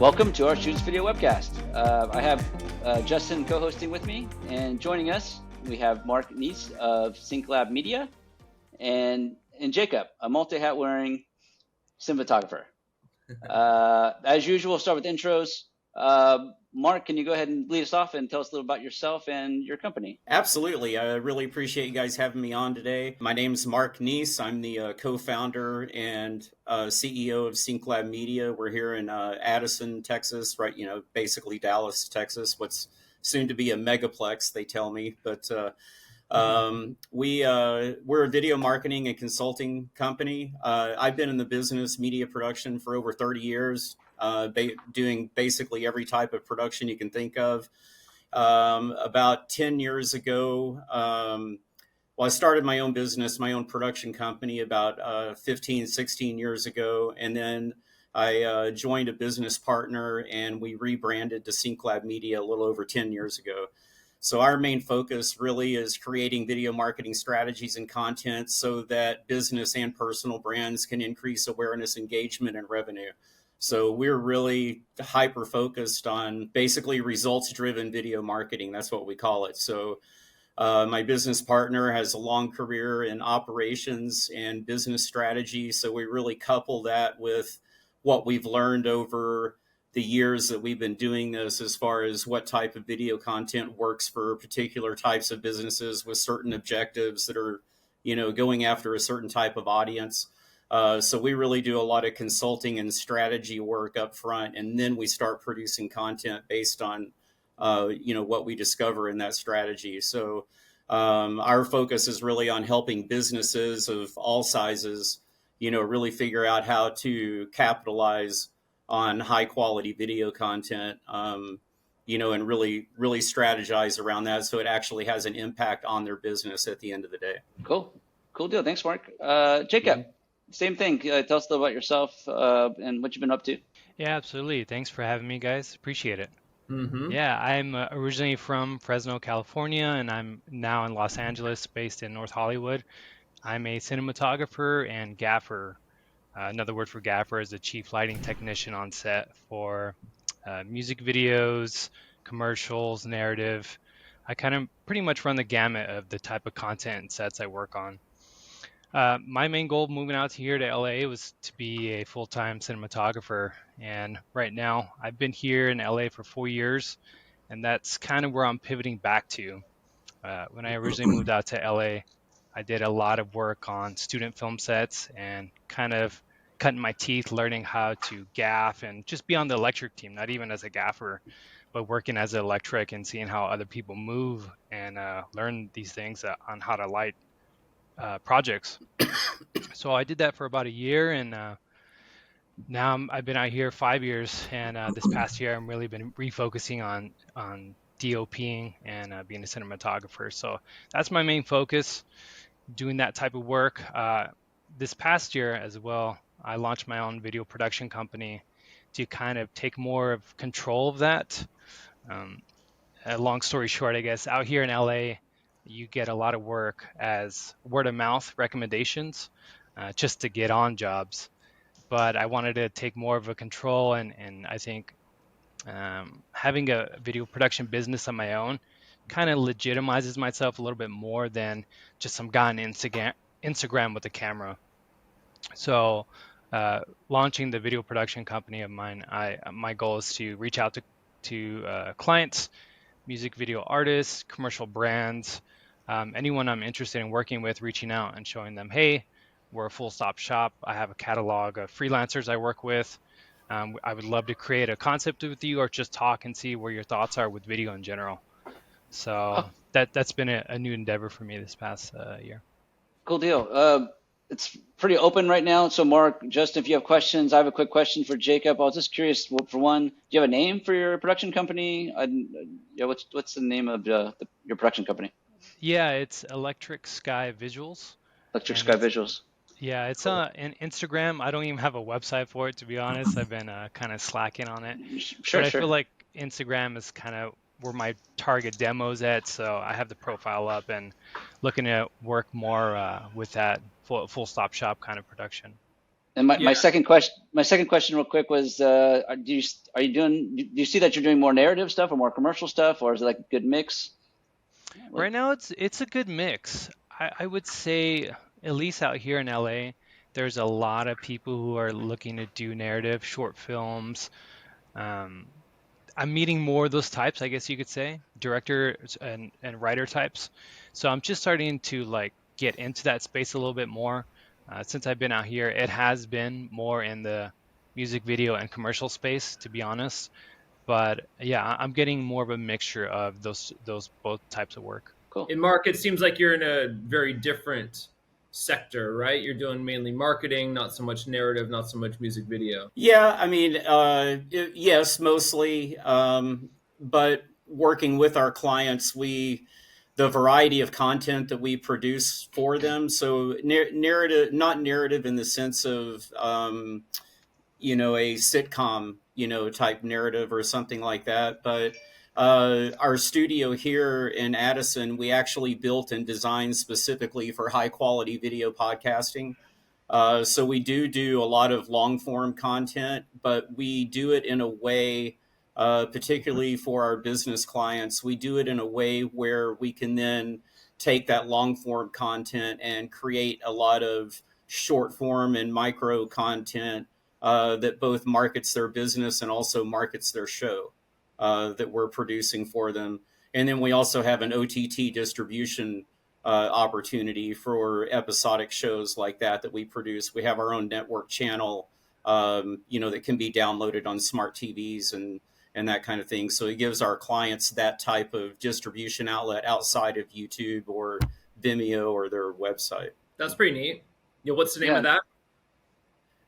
Welcome to our Shoots.video webcast. I have Justin co-hosting with me, and joining us, we have Mark Neese of SyncLab Media, and Jacob, a multi-hat wearing cinematographer. As usual, we'll start with intros. Mark, can you go ahead and lead us off and tell us a little about yourself and your company? Absolutely. I really appreciate you guys having me on today. My name is Mark Neese. I'm the co-founder and CEO of SyncLab Media. We're here in Addison, Texas, right? Basically Dallas, Texas, what's soon to be a megaplex, they tell me. But we're a video marketing and consulting company. I've been in the business media production for over 30 years, doing basically every type of production you can think of. About 10 years ago, I started my own business, my own production company about 15, 16 years ago. And then I joined a business partner and we rebranded to SyncLab Media a little over 10 years ago. So our main focus really is creating video marketing strategies and content so that business and personal brands can increase awareness, engagement, and revenue. So we're really hyper-focused on basically results-driven video marketing. That's what we call it. So my business partner has a long career in operations and business strategy. So we really couple that with what we've learned over the years that we've been doing this as far as what type of video content works for particular types of businesses with certain objectives that are, going after a certain type of audience. So we really do a lot of consulting and strategy work up front, and then we start producing content based on, what we discover in that strategy. So our focus is really on helping businesses of all sizes, really figure out how to capitalize on high quality video content, and really strategize around that so it actually has an impact on their business at the end of the day. Cool deal. Thanks, Mark. Jacob. Mm-hmm. Same thing. Tell us a little about yourself and what you've been up to. Yeah, absolutely. Thanks for having me, guys. Appreciate it. Mm-hmm. Yeah, I'm originally from Fresno, California, and I'm now in Los Angeles, based in North Hollywood. I'm a cinematographer and gaffer. Another word for gaffer is a chief lighting technician on set for music videos, commercials, narrative. I kind of pretty much run the gamut of the type of content and sets I work on. My main goal moving out here to LA was to be a full-time cinematographer. And right now I've been here in LA for 4 years, and that's kind of where I'm pivoting back to. When I originally moved out to LA, I did a lot of work on student film sets and kind of cutting my teeth, learning how to gaff and just be on the electric team, not even as a gaffer, but working as an electric and seeing how other people move and learn these things on how to light projects. So I did that for about a year, and now I've been out here 5 years, and this past year I'm really been refocusing on DOPing and being a cinematographer. So that's my main focus, doing that type of work. This past year as well, I launched my own video production company to kind of take more of control of that. A long story short, I guess, out here in LA, you get a lot of work as word of mouth recommendations just to get on jobs. But I wanted to take more of a control, and I think having a video production business on my own kind of legitimizes myself a little bit more than just some guy on Instagram with a camera. So launching the video production company of mine, my goal is to reach out to clients, music video artists, commercial brands, anyone I'm interested in working with, reaching out and showing them, hey, we're a full-stop shop. I have a catalog of freelancers I work with. I would love to create a concept with you or just talk and see where your thoughts are with video in general. So that's been a new endeavor for me this past year. Cool deal. It's pretty open right now. So Mark, Justin, if you have questions, I have a quick question for Jacob. I was just curious, for one, do you have a name for your production company? What's the name of your production company? Yeah, it's Electric Sky Visuals. Electric Sky Visuals. Yeah, it's on Instagram. I don't even have a website for it, to be honest. I've been kind of slacking on it. Sure. I feel like Instagram is kind of where my target demo's at, so I have the profile up and looking to work more with that full stop shop kind of production. And my, Yeah. my second question real quick was, do you see that you're doing more narrative stuff or more commercial stuff, or is it like a good mix? Right now, it's a good mix. I would say, at least out here in LA, there's a lot of people who are looking to do narrative, short films. Um, I'm meeting more of those types, I guess you could say, directors and writer types. So I'm just starting to like get into that space a little bit more. Since I've been out here, it has been more in the music video and commercial space, to be honest. But yeah, I'm getting more of a mixture of those both types of work. Cool. And Mark, it seems like you're in a very different sector, right? You're doing mainly marketing, not so much narrative, not so much music video. Yeah, I mean, yes, mostly. But working with our clients, the variety of content that we produce for them. So narrative, not narrative in the sense of, a sitcom, type narrative or something like that. But our studio here in Addison, we actually built and designed specifically for high quality video podcasting. So we do a lot of long form content, but we do it in a way, particularly for our business clients, we do it in a way where we can then take that long form content and create a lot of short form and micro content that both markets their business and also markets their show that we're producing for them. And then we also have an OTT distribution opportunity for episodic shows like that we produce. We have our own network channel, that can be downloaded on smart TVs and that kind of thing. So it gives our clients that type of distribution outlet outside of YouTube or Vimeo or their website. That's pretty neat. Yeah, what's the name of that?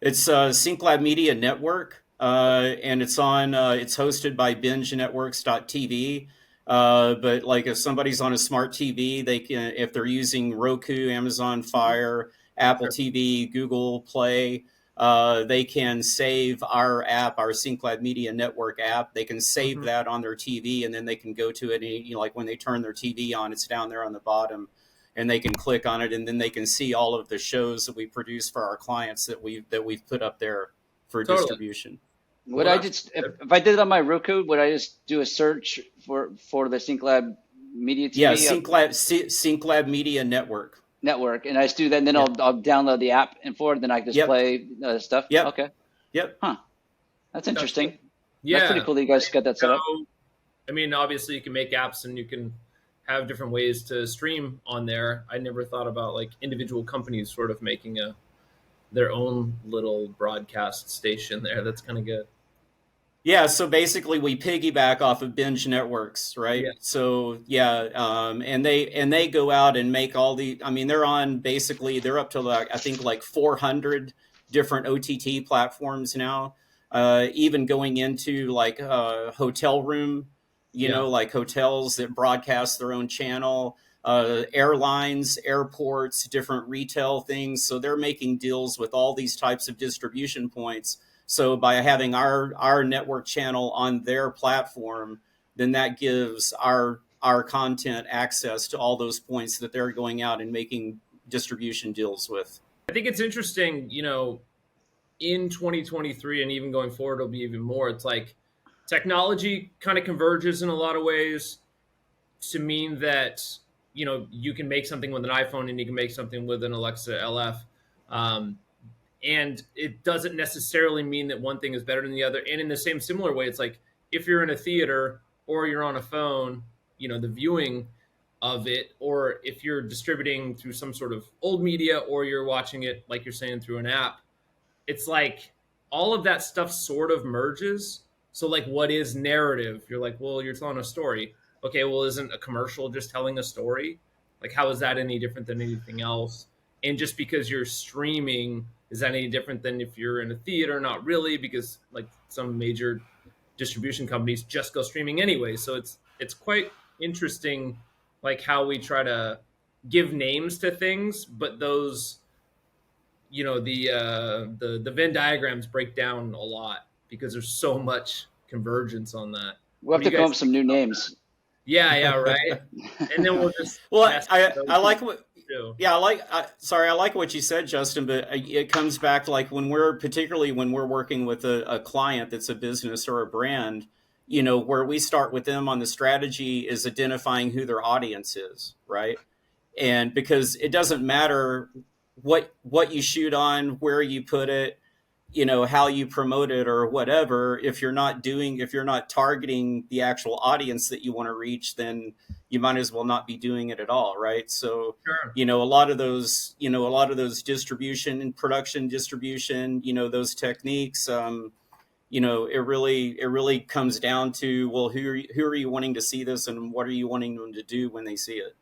It's SyncLab Media Network, and it's hosted by BingeNetworks.tv. But like if somebody's on a smart TV, they can, if they're using Roku, Amazon Fire, Apple TV, Google Play, they can save our app, our SyncLab Media Network app. They can save that on their TV, and then they can go to it. And, like when they turn their TV on, it's down there on the bottom, and they can click on it, and then they can see all of the shows that we produce for our clients that we've put up there for distribution. Would I just, if I did it on my Roku, would I just do a search for the SyncLab Media TV? Yeah, SyncLab Media Network, and I just do that, and then I'll download the app and then I can just play stuff. Yep. Okay. Yep. Huh. That's interesting. Yeah. That's pretty cool that you guys got that set up. I mean, obviously you can make apps and you can have different ways to stream on there. I never thought about like individual companies sort of making their own little broadcast station there. That's kind of good. Yeah, so basically we piggyback off of Binge Networks, right? Yeah. So and they go out and make all they're up to I think 400 different OTT platforms now, even going into hotel room, like hotels that broadcast their own channel, airlines, airports, different retail things. So they're making deals with all these types of distribution points. So by having our network channel on their platform, then that gives our content access to all those points that they're going out and making distribution deals with. I think it's interesting, in 2023 and even going forward, it'll be even more. It's like technology kind of converges in a lot of ways to mean that, you can make something with an iPhone and you can make something with an Alexa LF. And it doesn't necessarily mean that one thing is better than the other. And in the similar way, it's like if you're in a theater or you're on a phone, the viewing of it, or if you're distributing through some sort of old media or you're watching it, like you're saying, through an app, it's like all of that stuff sort of merges. So like what is narrative? You're like, well, you're telling a story. Okay, well, isn't a commercial just telling a story? Like, how is that any different than anything else? And just because you're streaming, is that any different than if you're in a theater? Not really, because like some major distribution companies just go streaming anyway. So it's quite interesting, like how we try to give names to things, but those, the Venn diagrams break down a lot because there's so much convergence on that. We'll have to come up with some new names. Yeah, right. And then we'll just I like what too. Yeah, I like what you said, Justin, but it comes back to like particularly when we're working with a client that's a business or a brand, where we start with them on the strategy is identifying who their audience is, right? And because it doesn't matter what you shoot on, where you put it, how you promote it or whatever, if you're not targeting the actual audience that you want to reach, then you might as well not be doing it at all, right? So Sure. a lot of those distribution and production distribution, those techniques, it really comes down to, well, who are you wanting to see this, and what are you wanting them to do when they see it?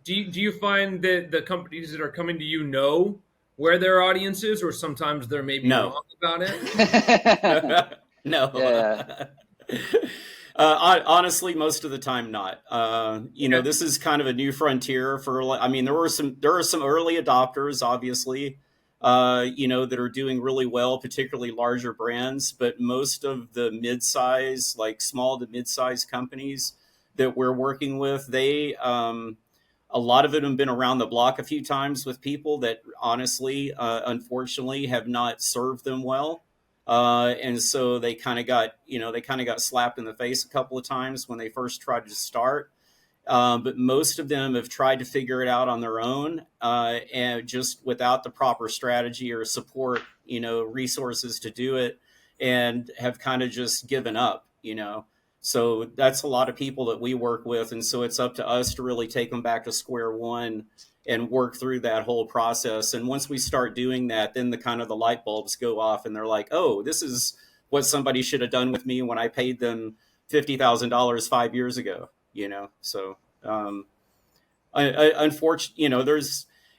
Do you find that the companies that are coming to you know where their audience is, or sometimes they're maybe No. wrong about it? No. Yeah. Honestly, most of the time not. This is kind of a new frontier there are some early adopters, obviously, that are doing really well, particularly larger brands, but most of the mid-size, like small to mid-size companies that we're working with, a lot of it have been around the block a few times with people that honestly, unfortunately, have not served them well. And so they kind of got slapped in the face a couple of times when they first tried to start. But most of them have tried to figure it out on their own, and just without the proper strategy or support, resources to do it, and have kind of just given up. So that's a lot of people that we work with. And so it's up to us to really take them back to square one and work through that whole process. And once we start doing that, then the light bulbs go off and they're like, oh, this is what somebody should have done with me when I paid them $50,000 5 years ago, So, unfortunately,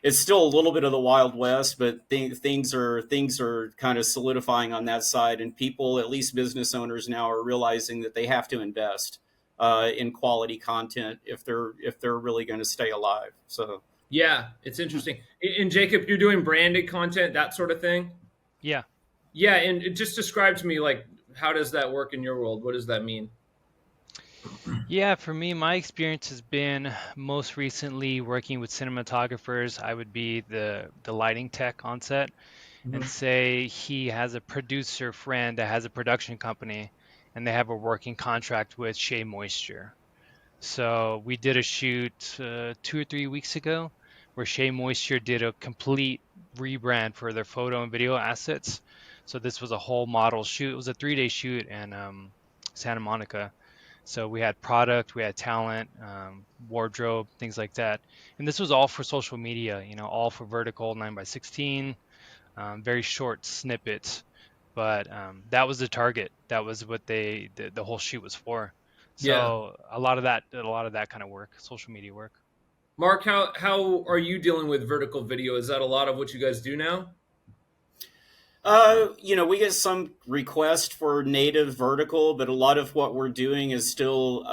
it's still a little bit of the Wild West, but things are kind of solidifying on that side, and people, at least business owners now, are realizing that they have to invest in quality content if they're really going to stay alive. So Yeah, it's interesting. And Jacob, you're doing branded content, that sort of thing? Yeah. Yeah, and just describe to me, like, how does that work in your world? What does that mean? Yeah, for me, my experience has been most recently working with cinematographers. I would be the lighting tech on set, and say he has a producer friend that has a production company, and they have a working contract with Shea Moisture. So we did a shoot 2 or 3 weeks ago where Shea Moisture did a complete rebrand for their photo and video assets. So this was a whole model shoot. It was a 3-day shoot in Santa Monica. So we had product, we had talent, wardrobe, things like that. And this was all for social media, all for vertical 9x16, very short snippets. But that was the target. That was what the whole shoot was for. So a lot of that kind of work, social media work. Mark, how are you dealing with vertical video? Is that a lot of what you guys do now? We get some requests for native vertical, but a lot of what we're doing is still,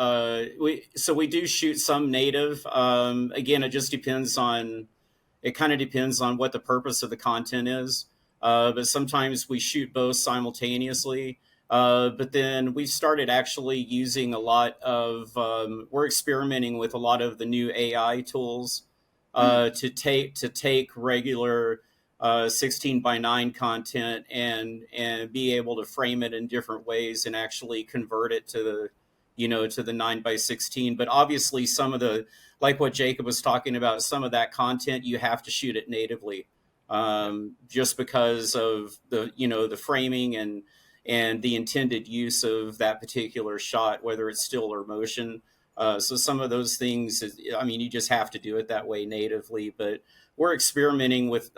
we do shoot some native. Again, it kind of depends on what the purpose of the content is. But sometimes we shoot both simultaneously. But then we've started actually using we're experimenting with a lot of the new AI tools, to take regular 16:9 content and be able to frame it in different ways and actually convert it to the 9x16. But obviously some of like what Jacob was talking about, some of that content you have to shoot it natively, just because of the framing and the intended use of that particular shot, whether it's still or motion. So some of those things, you just have to do it that way natively. But we're experimenting with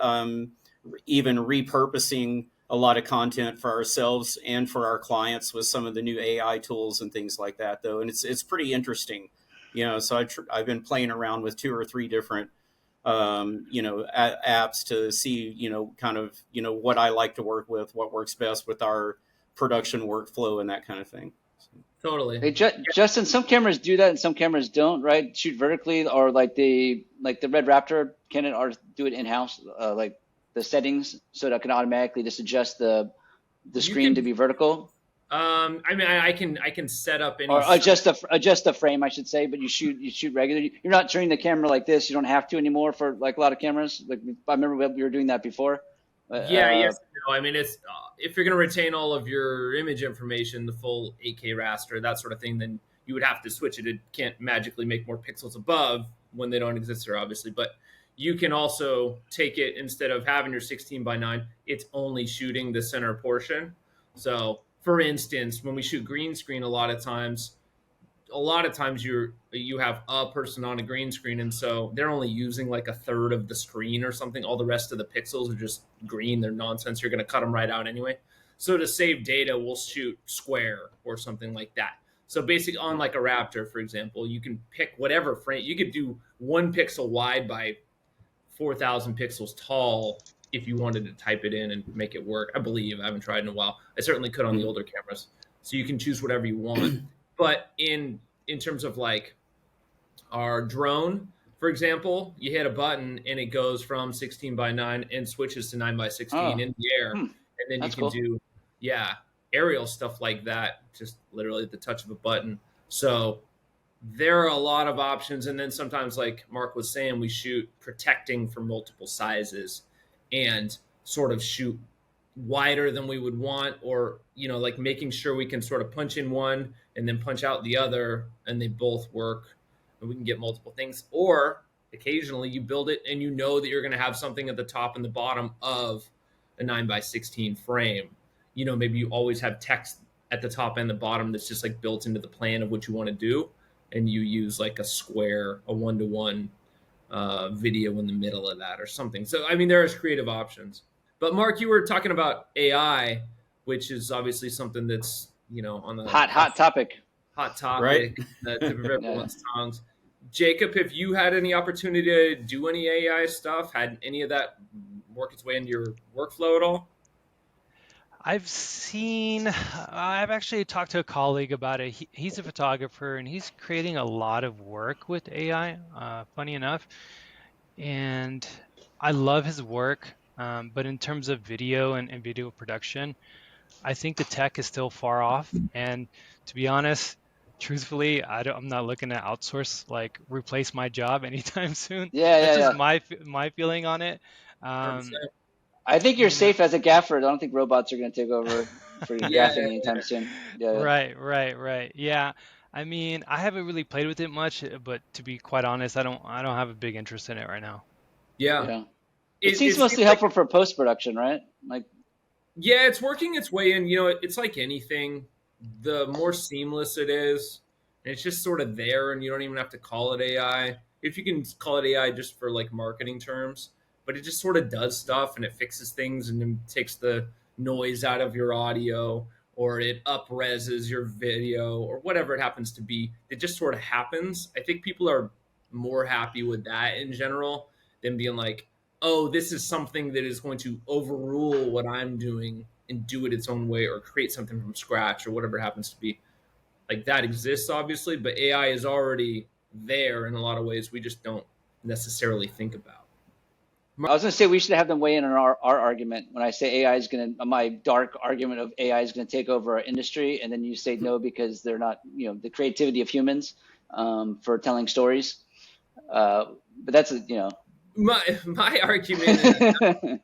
even repurposing a lot of content for ourselves and for our clients with some of the new AI tools and things like that, though. And it's pretty interesting, so I've been playing around with 2 or 3 different, apps to see, what I like to work with, what works best with our production workflow and that kind of thing. Totally. Hey, Justin, some cameras do that and some cameras don't, right? Shoot vertically, or like the Red Raptor Canon, or do it in-house, like the settings, so that can automatically just adjust the screen to be vertical. I mean, I can set up any or adjust the frame, I should say. But you shoot regularly. You're not turning the camera like this. You don't have to anymore for like a lot of cameras. Like I remember we were doing that before. Yeah, yes, no. I mean, it's if you're going to retain all of your image information, the full 8K raster, that sort of thing, then you would have to switch it. It can't magically make more pixels above when they don't exist there, obviously. But you can also take it, instead of having your 16:9, it's only shooting the center portion. So, for instance, when we shoot green screen, a lot of times you have a person on a green screen, and so they're only using like a third of the screen or something. All the rest of the pixels are just green. They're nonsense. You're going to cut them right out anyway. So to save data, we'll shoot square or something like that. So basically, on like a Raptor, for example, you can pick whatever frame. You could do 1 pixel wide by 4,000 pixels tall if you wanted to type it in and make it work. I believe. I haven't tried in a while. I certainly could on the older cameras. So you can choose whatever you want. But in terms of like our drone, for example, you hit a button and it goes from 16:9 and switches to 9:16 in the air. And then you can do, aerial stuff like that, just literally at the touch of a button. So there are a lot of options. And then sometimes, like Mark was saying, we shoot protecting for multiple sizes and sort of shoot wider than we would want, or like making sure we can sort of punch in one and then punch out the other, and they both work, and we can get multiple things. Or occasionally you build it and you know that you're going to have something at the top and the bottom of a 9:16 frame. Maybe you always have text at the top and the bottom that's just like built into the plan of what you want to do, and you use like a square, a 1-to-1 video in the middle of that or something. So I mean, there's creative options. But Mark, you were talking about AI, which is obviously something that's on the hot topic. Hot topic, right? That everyone's tongues. Jacob, have you had any opportunity to do any AI stuff? Had any of that work its way into your workflow at all? I've actually talked to a colleague about it. He's a photographer and he's creating a lot of work with AI, funny enough. And I love his work. But in terms of video and video production, I think the tech is still far off. And to be honest, truthfully, I'm not looking to outsource, like replace my job anytime soon. That's just my feeling on it. I think you're safe as a gaffer. I don't think robots are going to take over for gaffing anytime soon. Right. Yeah. I mean, I haven't really played with it much, but to be quite honest, I don't have a big interest in it right now. Yeah. It seems mostly helpful for post-production, right? Like, yeah, it's working its way in. It's like anything. The more seamless it is, and it's just sort of there, and you don't even have to call it AI. If you can call it AI just for like marketing terms, but it just sort of does stuff and it fixes things and then takes the noise out of your audio, or it up-reses your video, or whatever it happens to be. It just sort of happens. I think people are more happy with that in general than being like, oh, this is something that is going to overrule what I'm doing and do it its own way, or create something from scratch, or whatever it happens to be. Like, that exists, obviously, but AI is already there in a lot of ways we just don't necessarily think about. I was going to say we should have them weigh in on our argument. When I say AI is going to, my dark argument of AI is going to take over our industry, and then you say no because they're not, the creativity of humans for telling stories. But that's, My argument is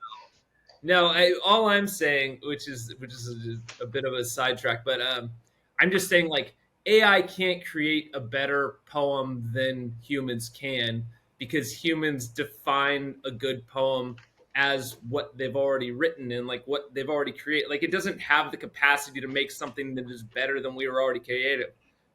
no. All I'm saying, which is a bit of a sidetrack, but I'm just saying, like, AI can't create a better poem than humans can, because humans define a good poem as what they've already written and like what they've already created. Like, it doesn't have the capacity to make something that is better than we were already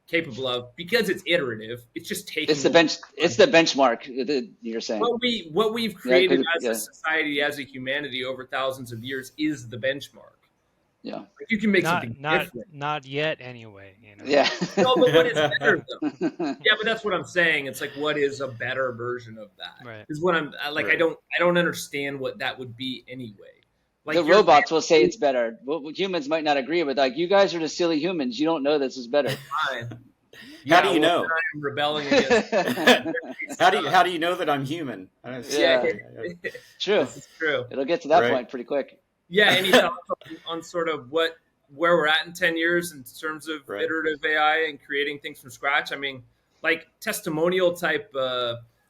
capable of, because it's iterative. It's just taking. It's the benchmark. You're saying what we've created as a society, as a humanity, over thousands of years is the benchmark. Yeah, like, you can make something different. Not yet, anyway. Yeah. No, but what is better though? Yeah, but that's what I'm saying. It's like, what is a better version of that? Right. Is what I'm like. Right. I don't understand what that would be anyway. Like, the robots will say it's better. Well, humans might not agree with. Like, you guys are just silly humans. You don't know this is better. How do you know? I'm rebelling against. How do you know that I'm human? True. This is true. It'll get to that point pretty quick. Yeah. Any thoughts on sort of what where we're at in 10 years in terms of Right. iterative AI and creating things from scratch. I mean, like testimonial type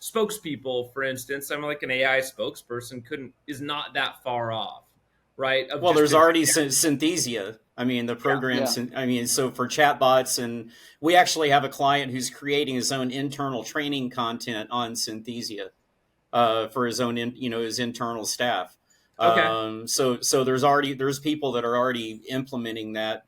spokespeople, for instance, I'm like an AI spokesperson is not that far off, right? Well, there's already Synthesia. I mean, the program. Yeah. I mean, so for chatbots, and we actually have a client who's creating his own internal training content on Synthesia for his own, his internal staff. Okay. So there's people that are already implementing that.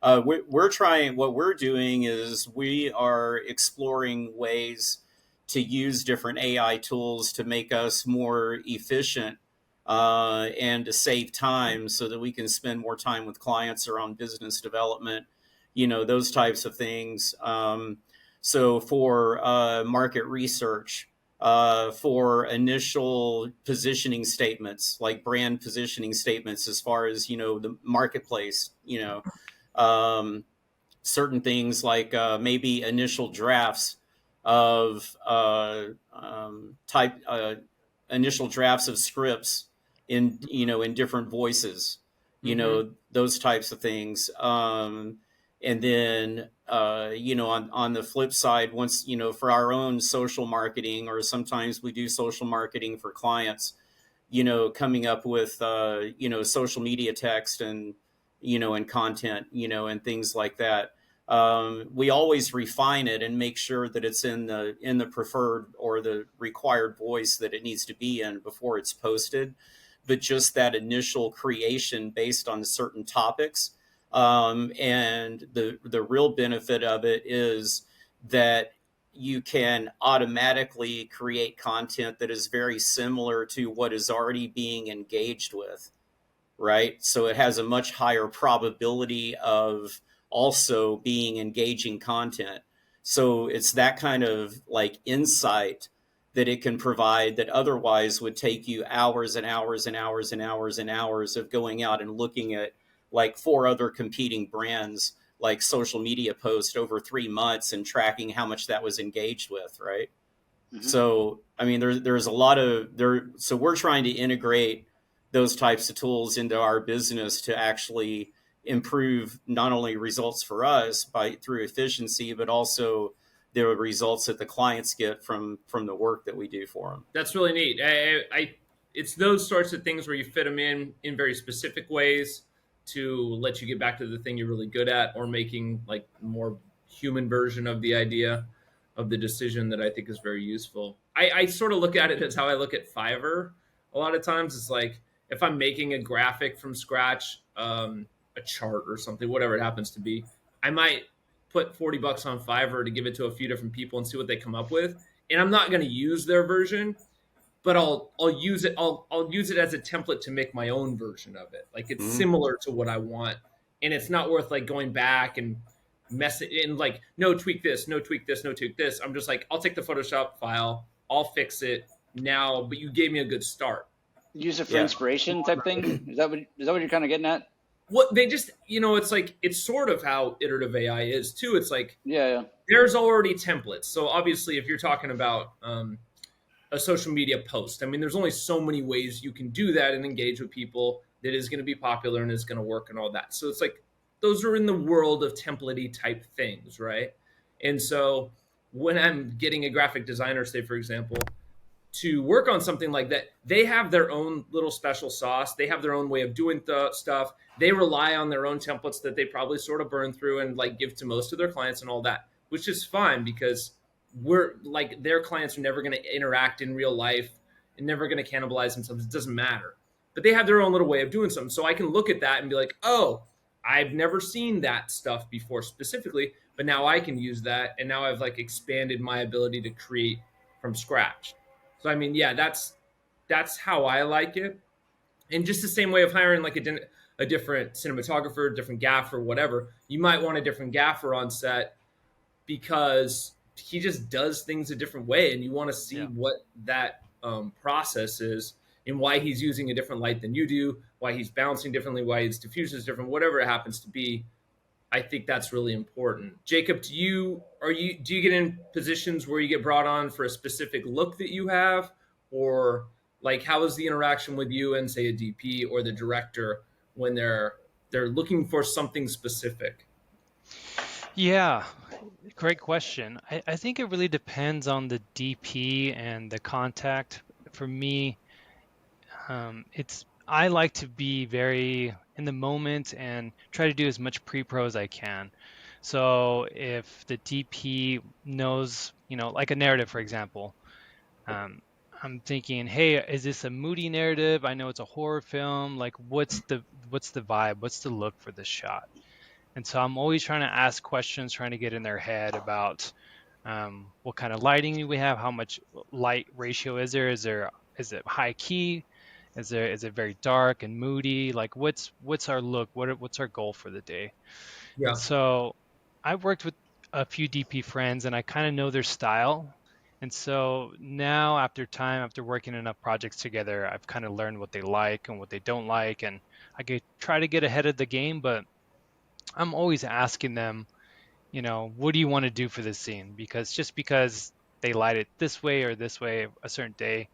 We're trying. What we're doing is we are exploring ways to use different AI tools to make us more efficient and to save time so that we can spend more time with clients around business development, those types of things. So for market research, for initial positioning statements, like brand positioning statements, as far as, the marketplace, certain things like maybe initial drafts of initial drafts of scripts in different voices, those types of things. And then on the flip side, once for our own social marketing, or sometimes we do social marketing for clients, coming up with social media text and and content, and things like that. We always refine it and make sure that it's in the preferred or the required voice that it needs to be in before it's posted. But just that initial creation based on certain topics, and the real benefit of it is that you can automatically create content that is very similar to what is already being engaged with, right? So it has a much higher probability of also being engaging content. So it's that kind of like insight that it can provide that otherwise would take you hours and hours and hours and hours and hours of going out and looking at like 4 other competing brands, like social media posts over 3 months and tracking how much that was engaged with, right? Mm-hmm. So, I mean, there's a lot of there. So we're trying to integrate those types of tools into our business to actually improve not only results for us through efficiency, but also the results that the clients get from the work that we do for them. That's really neat. It's those sorts of things where you fit them in very specific ways to let you get back to the thing you're really good at, or making like more human version of the idea of the decision that I think is very useful. I sort of look at it as how I look at Fiverr. A lot of times it's like, if I'm making a graphic from scratch, a chart or something, whatever it happens to be, I might put $40 on Fiverr to give it to a few different people and see what they come up with. And I'm not going to use their version, but I'll use it. I'll use it as a template to make my own version of it. Like it's similar to what I want, and it's not worth like going back and mess it in. Like, no, tweak this, no, tweak this, no, tweak this. I'm just like, I'll take the Photoshop file, I'll fix it now. But you gave me a good start. Use it for inspiration type thing. Is that what you're kind of getting at? What they just, it's like, it's sort of how iterative AI is too. It's like, yeah. There's already templates. So obviously, if you're talking about a social media post, I mean, there's only so many ways you can do that and engage with people that is going to be popular and is going to work and all that. So it's like, those are in the world of template-y type things, right? And so when I'm getting a graphic designer, say, for example, to work on something like that, they have their own little special sauce. They have their own way of doing stuff. They rely on their own templates that they probably sort of burn through and like give to most of their clients and all that, which is fine because we're like, their clients are never going to interact in real life and never going to cannibalize themselves. It doesn't matter. But they have their own little way of doing something. So I can look at that and be like, oh, I've never seen that stuff before specifically, but now I can use that. And now I've like expanded my ability to create from scratch. So, I mean, yeah, that's how I like it. And just the same way of hiring like a different cinematographer, different gaffer, whatever, you might want a different gaffer on set because he just does things a different way. And you want to see what that process is and why he's using a different light than you do, why he's bouncing differently, why his diffusion is different, whatever it happens to be. I think that's really important. Jacob, do you get in positions where you get brought on for a specific look that you have, or like how is the interaction with you and say a DP or the director when they're they're looking for something specific? Yeah, great question. I think it really depends on the DP and the contact. For me, I like to be very in the moment and try to do as much pre-pro as I can. So if the DP knows, like a narrative, for example, um, I'm thinking, hey, is this a moody narrative? I know it's a horror film. Like, what's the vibe? What's the look for this shot? And so I'm always trying to ask questions, trying to get in their head about what kind of lighting do we have? How much light ratio is there? Is it high key? Is it very dark and moody? Like what's our look? What's our goal for the day? And Yeah. so I've worked with a few DP friends and I kind of know their style. And so now after working enough projects together, I've kind of learned what they like and what they don't like. And I could try to get ahead of the game, but I'm always asking them, what do you want to do for this scene? Because just because they light it this way or this way a certain day,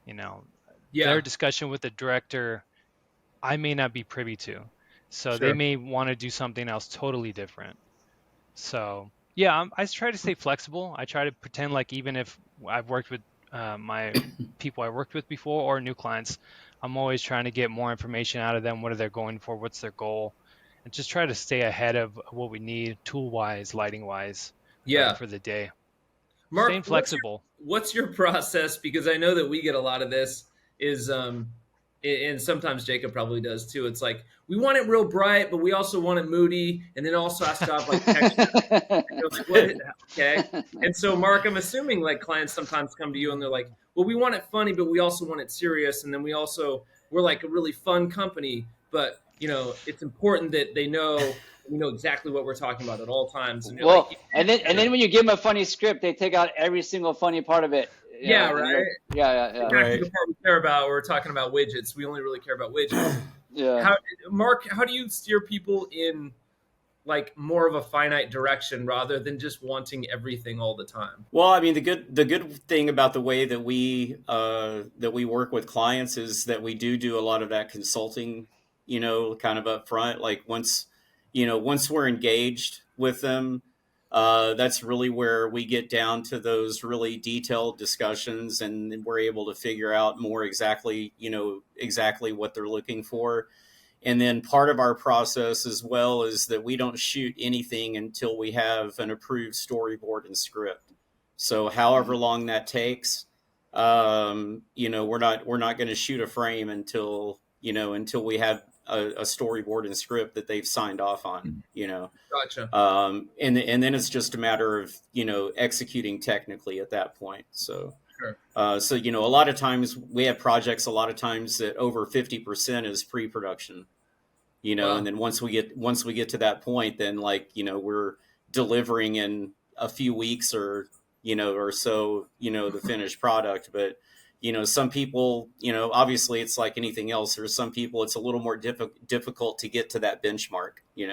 you know, their Yeah. discussion with the director, I may not be privy to. So they Sure. may want to do something else totally different. So yeah, I try to stay flexible. I try to pretend like even if I've worked with my people I worked with before or new clients, I'm always trying to get more information out of them. What are they going for? What's their goal? And just try to stay ahead of what we need tool wise, lighting wise, Yeah. for the day. Staying Mark, flexible. what's your process? Because I know that we get a lot of this is and sometimes Jacob probably does too. It's like we want it real bright, but we also want it moody, and then also has to have like texture. You're like, what? Okay. And so, Mark, I'm assuming like clients sometimes come to you and they're like, well, we want it funny, but we also want it serious, and then we're like a really fun company, but it's important that they know we know exactly what we're talking about at all times. And you're Well, like, and then when you give them a funny script, they take out every single funny part of it. yeah, right. Yeah. Exactly Right. the part we care about. We're talking about widgets. We only really care about widgets. Yeah. Mark, how do you steer people in like more of a finite direction rather than just wanting everything all the time? Well, I mean, the good thing about the way that we work with clients is that we do a lot of that consulting, kind of up front. Like once we're engaged with them, that's really where we get down to those really detailed discussions, and we're able to figure out more exactly what they're looking for. And then part of our process as well is that we don't shoot anything until we have an approved storyboard and script. So however long that takes, we're not going to shoot a frame until we have a storyboard and script that they've signed off on. Gotcha. And then it's just a matter of executing technically at that point. So. Sure. A lot of times we have projects. A lot of times that over 50% is pre-production. Wow. And then once we get to that point, then we're delivering in a few weeks or so, the finished product. But some people, obviously it's like anything else. There's some people it's a little more difficult to get to that benchmark. You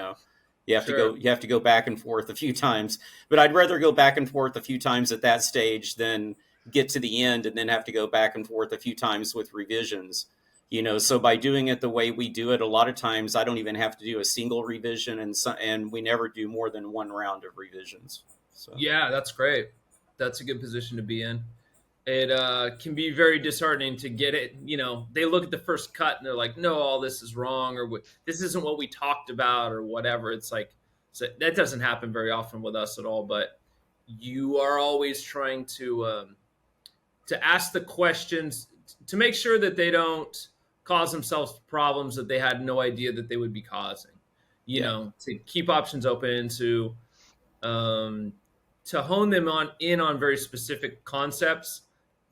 have Sure. you have to go back and forth a few times. But I'd rather go back and forth a few times at that stage than get to the end and then have to go back and forth a few times with revisions. So by doing it the way we do it, a lot of times I don't even have to do a single revision, and we never do more than one round of revisions. So. Yeah, that's great. That's a good position to be in. It can be very disheartening to get it. They look at the first cut and they're like, no, all this is wrong, or this isn't what we talked about, or whatever. It's like, so that doesn't happen very often with us at all, but you are always trying to ask the questions to make sure that they don't cause themselves problems that they had no idea that they would be causing. To keep options open, to hone them on very specific concepts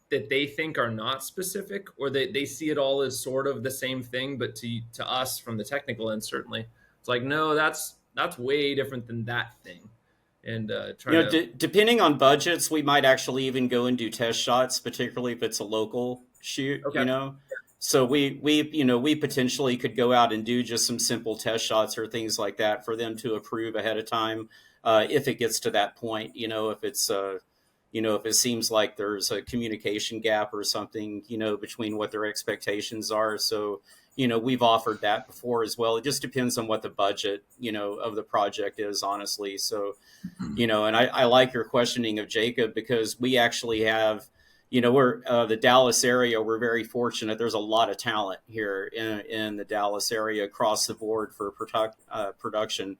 that they think are not specific, or that they see it all as sort of the same thing, but to us from the technical end, certainly it's like, no, that's way different than that thing. And depending on budgets, we might actually even go and do test shots, particularly if it's a local shoot. Okay. So we potentially could go out and do just some simple test shots or things like that for them to approve ahead of time, if it gets to that point. If it's if it seems like there's a communication gap or something, between what their expectations are. So, we've offered that before as well. It just depends on what the budget, of the project is, honestly. So, and I like your questioning of Jacob, because we actually have, we're the Dallas area. We're very fortunate. There's a lot of talent here in the Dallas area across the board for production.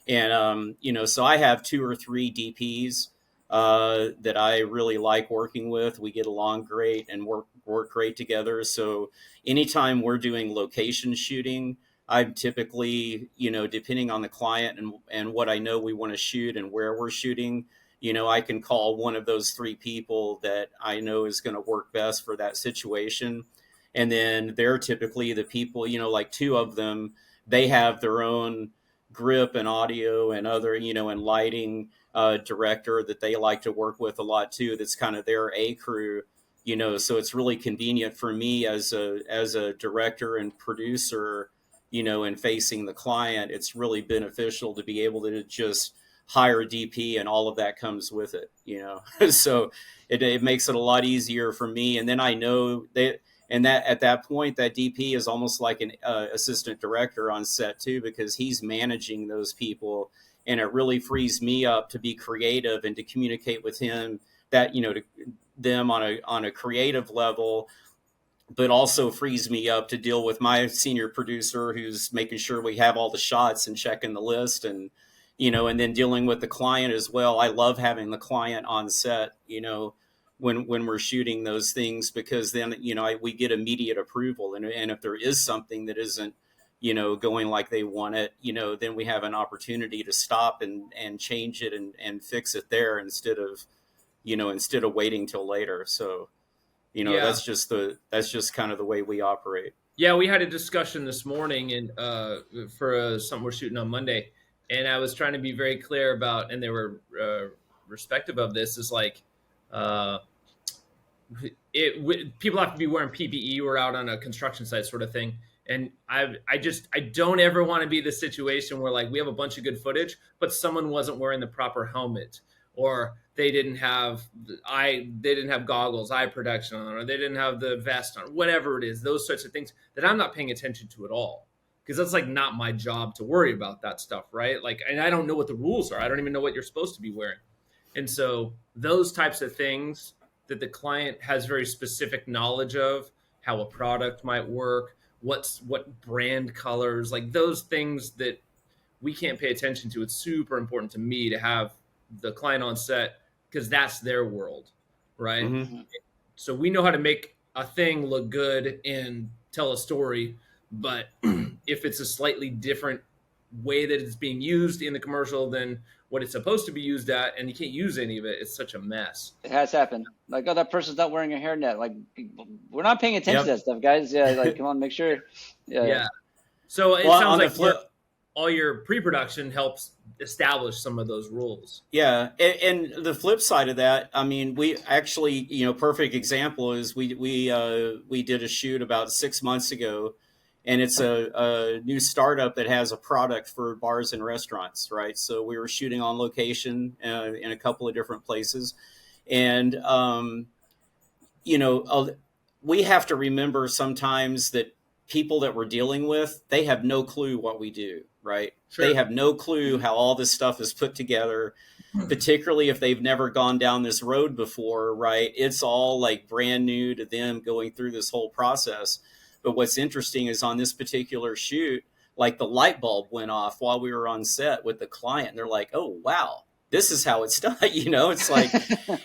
And, so I have 2 or 3 DPs that I really like working with. We get along great and work great together. So anytime we're doing location shooting, I'm typically, depending on the client and what I know we want to shoot and where we're shooting, I can call one of those 3 people that I know is going to work best for that situation. And then they're typically the people, like 2 of them, they have their own grip and audio and other, and lighting director that they like to work with a lot too. That's kind of their A crew, so it's really convenient for me as a director and producer, and facing the client. It's really beneficial to be able to just hire a DP and all of that comes with it, so it makes it a lot easier for me. And then I know that, and that at that point, that DP is almost like an assistant director on set too, because he's managing those people. And it really frees me up to be creative and to communicate with him that, to them on a creative level, but also frees me up to deal with my senior producer, who's making sure we have all the shots and checking the list, and, and then dealing with the client as well. I love having the client on set, when we're shooting those things, because then, we get immediate approval. And if there is something that isn't, going like they want it, then we have an opportunity to stop and change it and fix it there instead of waiting till later. So, that's just kind of the way we operate. Yeah, we had a discussion this morning and for something we're shooting on Monday, and I was trying to be very clear about, and they were respective of this, is like people have to be wearing PPE. We're out on a construction site sort of thing. And I don't ever want to be the situation where, like, we have a bunch of good footage, but someone wasn't wearing the proper helmet, or they didn't have goggles, eye protection on, or they didn't have the vest on, whatever it is, those sorts of things that I'm not paying attention to at all. Because that's like not my job to worry about that stuff, right? Like, and I don't know what the rules are. I don't even know what you're supposed to be wearing. And so those types of things that the client has very specific knowledge of, how a product might work, what brand colors, like those things that we can't pay attention to. It's super important to me to have the client on set, because that's their world, right? Mm-hmm. So we know how to make a thing look good and tell a story, but if it's a slightly different way that it's being used in the commercial than what it's supposed to be used at, and you can't use any of it, it's such a mess. It has happened. Like, oh, that person's not wearing a hairnet. Like, we're not paying attention to that stuff, guys. Yeah, like, come on, make sure. Yeah. So it sounds like all your pre-production helps establish some of those rules. Yeah, and the flip side of that, I mean, we actually, perfect example is we did a shoot about 6 months ago. And it's a new startup that has a product for bars and restaurants, right? So we were shooting on location in a couple of different places. And, we have to remember sometimes that people that we're dealing with, they have no clue what we do, right? Sure. They have no clue how all this stuff is put together, particularly if they've never gone down this road before, right? It's all like brand new to them going through this whole process. But what's interesting is on this particular shoot, like the light bulb went off while we were on set with the client. And they're like, oh, wow, this is how it's done. It's like,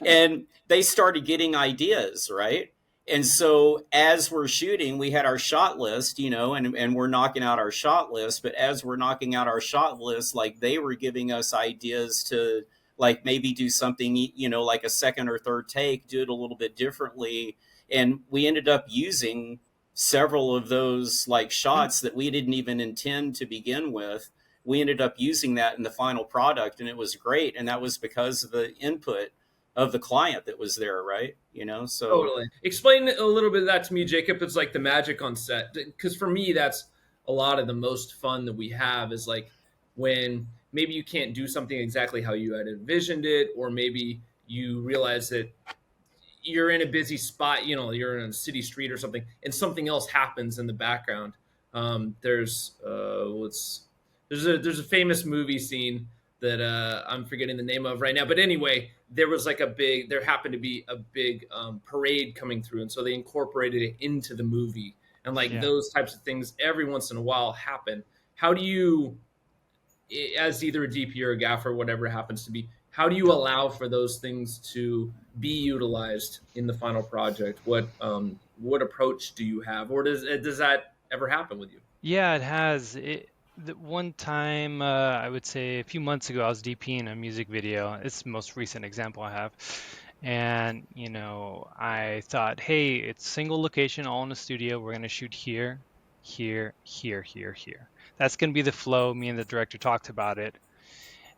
and they started getting ideas, right? And so as we're shooting, we had our shot list, and we're knocking out our shot list. But as we're knocking out our shot list, like they were giving us ideas to like maybe do something, like a second or third take, do it a little bit differently. And we ended up using several of those like shots that we didn't even intend to begin with. We ended up using that in the final product, and it was great. And that was because of the input of the client that was there, right? So totally. Explain a little bit of that to me, Jacob. It's like the magic on set, because for me, that's a lot of the most fun that we have, is like when maybe you can't do something exactly how you had envisioned it, or maybe you realize that you're in a busy spot, you know, you're in a city street or something, and something else happens in the background. There's a famous movie scene that I'm forgetting the name of right now, but anyway, there happened to be a big parade coming through, and so they incorporated it into the movie, and like Yeah. those types of things every once in a while happen. How do you, as either a DP or a gaffer, whatever it happens to be, how do you allow for those things to be utilized in the final project? What approach do you have, or does that ever happen with you? Yeah, it has. The one time, I would say a few months ago, I was DPing a music video. It's the most recent example I have. And, I thought, hey, it's single location, all in the studio. We're going to shoot here, here, here, here, here. That's going to be the flow. Me and the director talked about it.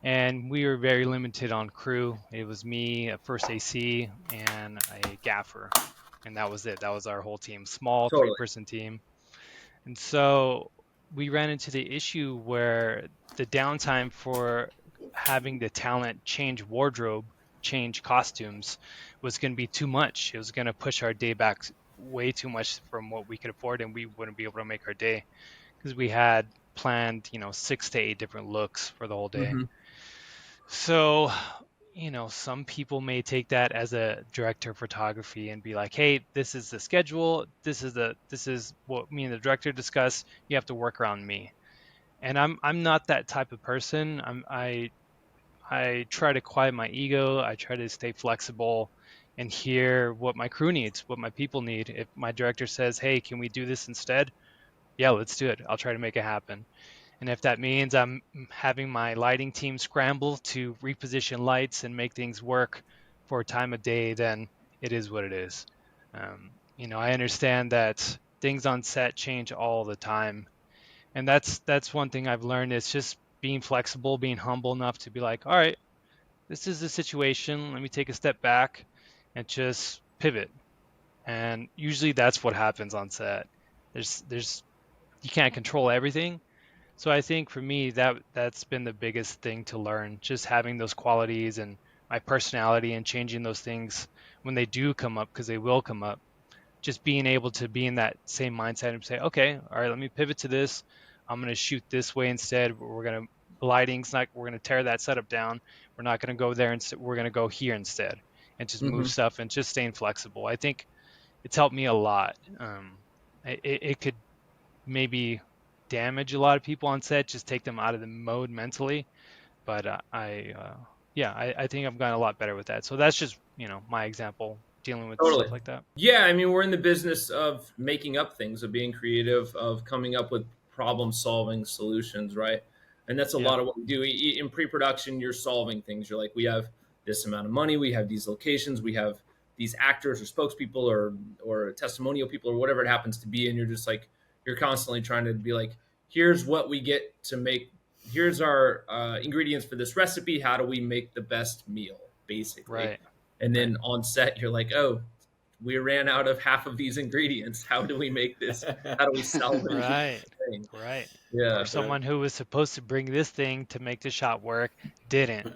And we were very limited on crew. It was me, a first AC, and a gaffer. And that was it. That was our whole team. Small Totally. three-person team. And so we ran into the issue where the downtime for having the talent change wardrobe, change costumes was going to be too much. It was going to push our day back way too much from what we could afford, and we wouldn't be able to make our day because we had planned, 6 to 8 different looks for the whole day. Mm-hmm. So, some people may take that as a director of photography and be like, "Hey, this is the schedule. This is what me and the director discuss. You have to work around me." And I'm not that type of person. I try to quiet my ego. I try to stay flexible and hear what my crew needs, what my people need. If my director says, "Hey, can we do this instead?" Yeah, let's do it. I'll try to make it happen. And if that means I'm having my lighting team scramble to reposition lights and make things work for a time of day, then it is what it is. I understand that things on set change all the time. And that's one thing I've learned is just being flexible, being humble enough to be like, all right, this is the situation. Let me take a step back and just pivot. And usually that's what happens on set. There's you can't control everything. So I think for me that's been the biggest thing to learn, just having those qualities and my personality and changing those things when they do come up, because they will come up. Just being able to be in that same mindset and say, okay, all right, let me pivot to this. I'm going to shoot this way instead. We're going to tear that setup down. We're not going to go there instead. We're going to go here instead, and just Mm-hmm. move stuff and just staying flexible. I think it's helped me a lot. It could maybe damage a lot of people on set, just take them out of the mode mentally. But I think I've gotten a lot better with that. So that's just, my example dealing with Totally. stuff like that. Yeah, I mean, we're in the business of making up things, of being creative, of coming up with problem-solving solutions, right? And that's a Yeah. lot of what we do. In pre-production, you're solving things. You're like, we have this amount of money, we have these locations, we have these actors or spokespeople or testimonial people or whatever it happens to be, and you're just like, you're constantly trying to be like, here's what we get to make. Here's our ingredients for this recipe. How do we make the best meal, basically? Right. And then on set, you're like, oh, we ran out of half of these ingredients. How do we make this? How do we salvage Right. this thing? Right. Yeah. Or someone who was supposed to bring this thing to make the shot work didn't.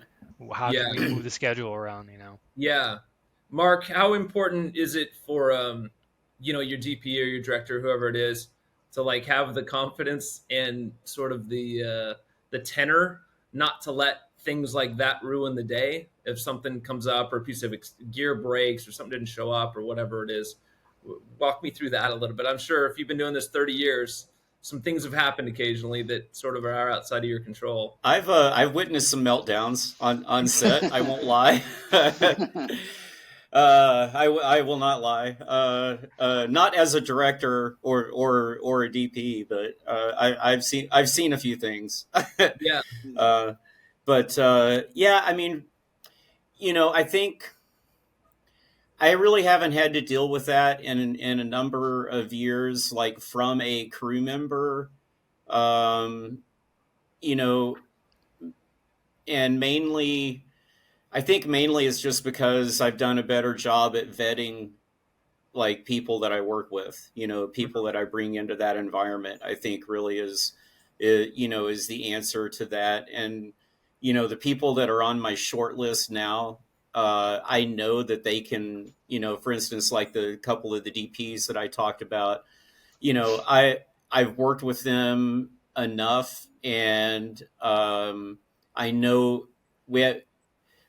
How Yeah. can we move the schedule around, Yeah. Mark, how important is it for your DP or your director, whoever it is, to like have the confidence and sort of the tenor not to let things like that ruin the day? If something comes up or a piece of gear breaks or something didn't show up or whatever it is, walk me through that a little bit. I'm sure if you've been doing this 30 years, some things have happened occasionally that sort of are outside of your control. I've witnessed some meltdowns on set. I won't lie. I will not lie. Not as a director or a DP, but I've seen a few things. Yeah. Yeah, I mean, I think I really haven't had to deal with that in a number of years, like from a crew member, and I think mainly it's just because I've done a better job at vetting like people that I work with, people that I bring into that environment. I think really is the answer to that. And, the people that are on my short list now, I know that they can, for instance, like the couple of the DPs that I talked about, I've worked with them enough, and I know we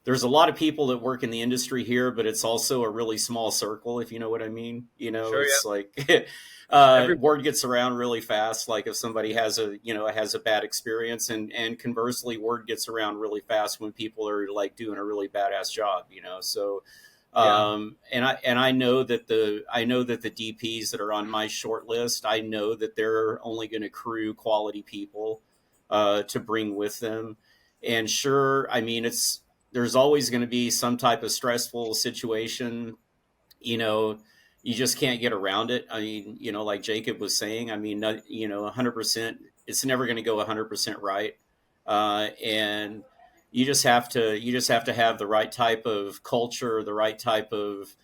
there's a lot of people that work in the industry here, but it's also a really small circle, if you know what I mean. Sure, It's like Every word gets around really fast. Like if somebody has a bad experience, and conversely, word gets around really fast when people are like doing a really badass job. So yeah, and I know that the DPs that are on my short list, I know that they're only going to crew quality people to bring with them. And sure, I mean, there's always going to be some type of stressful situation. You know, you just can't get around it. I mean, like Jacob was saying, I mean, 100%, it's never going to go 100% right. And you just have to have the right type of culture, the right type of,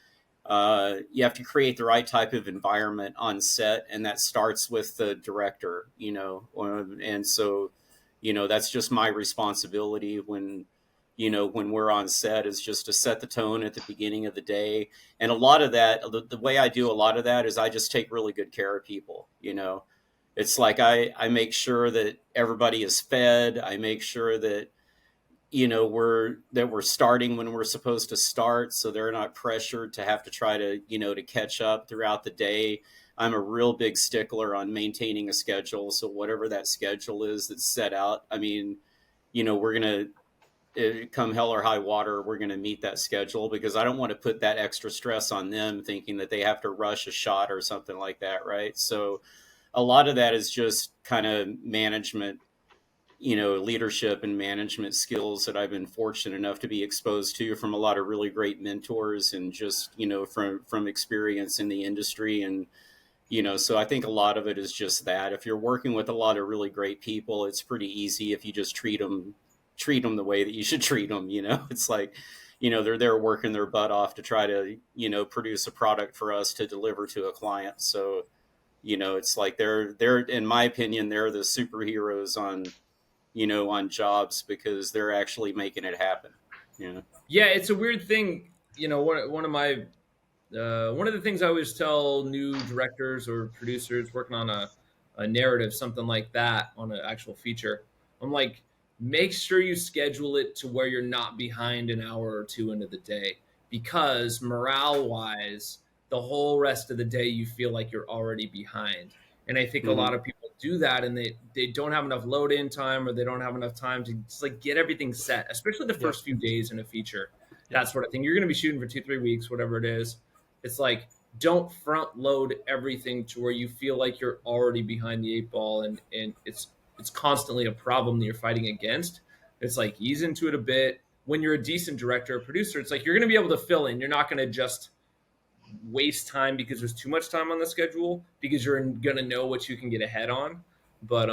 you have to create the right type of environment on set. And that starts with the director, and so, that's just my responsibility when we're on set, is just to set the tone at the beginning of the day. And a lot of that, the way I do a lot of that is I just take really good care of people. It's like I make sure that everybody is fed. I make sure that we're starting when we're supposed to start, so they're not pressured to have to try to to catch up throughout the day. I'm a real big stickler on maintaining a schedule, so whatever that schedule is that's set out, I mean, we're gonna come hell or high water, we're going to meet that schedule, because I don't want to put that extra stress on them thinking that they have to rush a shot or something like that. Right. So a lot of that is just kind of management, leadership and management skills that I've been fortunate enough to be exposed to from a lot of really great mentors, and just, from experience in the industry. And, so I think a lot of it is just that if you're working with a lot of really great people, it's pretty easy if you just treat them the way that you should treat them. It's like, they're there working their butt off to try to, produce a product for us to deliver to a client. So, it's like they're, in my opinion, they're the superheroes on jobs, because they're actually making it happen. yeah, it's a weird thing. One of the things I always tell new directors or producers working on a narrative, something like that, on an actual feature, I'm like, make sure you schedule it to where you're not behind an hour or two into the day, because morale wise, the whole rest of the day you feel like you're already behind. And I think a Mm-hmm. lot of people do that, and they don't have enough load in time, or they don't have enough time to just like get everything set, especially the Yep. first few days in a feature. Yep. That sort of thing. You're going to be shooting for 2-3 weeks, whatever it is. It's like, don't front load everything to where you feel like you're already behind the eight ball, and it's constantly a problem that you're fighting against. It's like, ease into it a bit. When you're a decent director or producer, it's like you're going to be able to fill in. You're not going to just waste time because there's too much time on the schedule, because you're going to know what you can get ahead on. But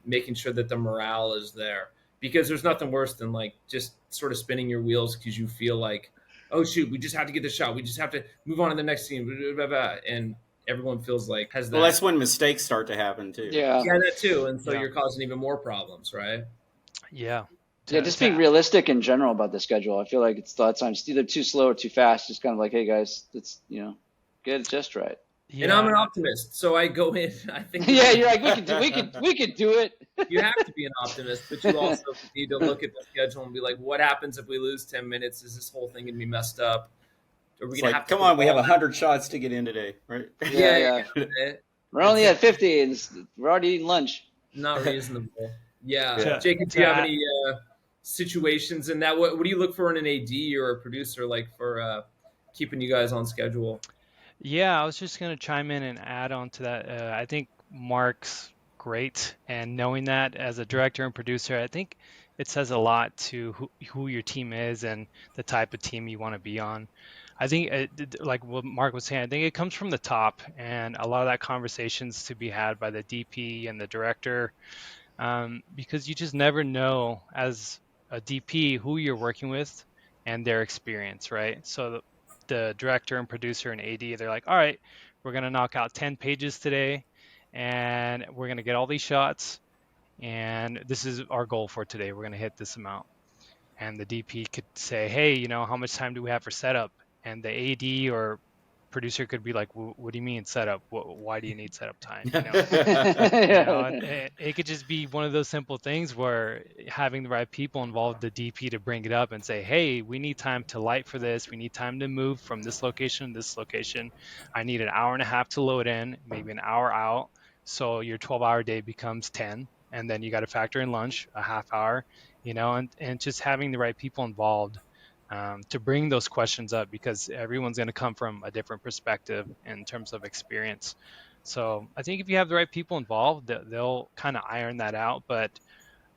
making sure that the morale is there, because there's nothing worse than like just sort of spinning your wheels because you feel like, oh shoot, we just have to get the shot, we just have to move on to the next scene, blah, blah, blah, and everyone feels like has that. Well, that's when mistakes start to happen too. Yeah. Yeah, that too. And so Yeah. you're causing even more problems, right? Yeah. Yeah, just being realistic in general about the schedule. I feel like it's a lot of times either too slow or too fast. Just kind of like, hey guys, let's get it just right. Yeah. And I'm an optimist, so I go in. I think Yeah, you're like, we could do it. you have to be an optimist, but you also need to look at the schedule and be like, what happens if we lose 10 minutes? Is this whole thing gonna be messed up? Are we It's gonna like, have to come on, we have 100 shots to get in today, right? Yeah. We're only at 50 and we're already eating lunch. Not reasonable. Yeah. Yeah. Jacob, do you have any situations in that? What do you look for in an AD or a producer, like for keeping you guys on schedule? Yeah, I was just going to chime in and add on to that. I think Mark's great, and knowing that as a director and producer, I think it says a lot to who your team is and the type of team you want to be on. I think, like what Mark was saying, I think it comes from the top, and a lot of that conversation's to be had by the DP and the director, because you just never know as a DP who you're working with and their experience, right? So the director and producer and AD, they're like, all right, we're going to knock out 10 pages today, and we're going to get all these shots, and this is our goal for today. We're going to hit this amount. and the DP could say, hey, how much time do we have for setup? And the AD or producer could be like, what do you mean setup? Why do you need setup time? It could just be one of those simple things where having the right people involved, the DP to bring it up and say, hey, we need time to light for this. We need time to move from this location to this location. I need an hour and a half to load in, maybe an hour out. So your 12-hour day becomes 10. And then you got to factor in lunch, a half hour, and just having the right people involved to bring those questions up, because everyone's going to come from a different perspective in terms of experience. So I think if you have the right people involved, they'll kind of iron that out. But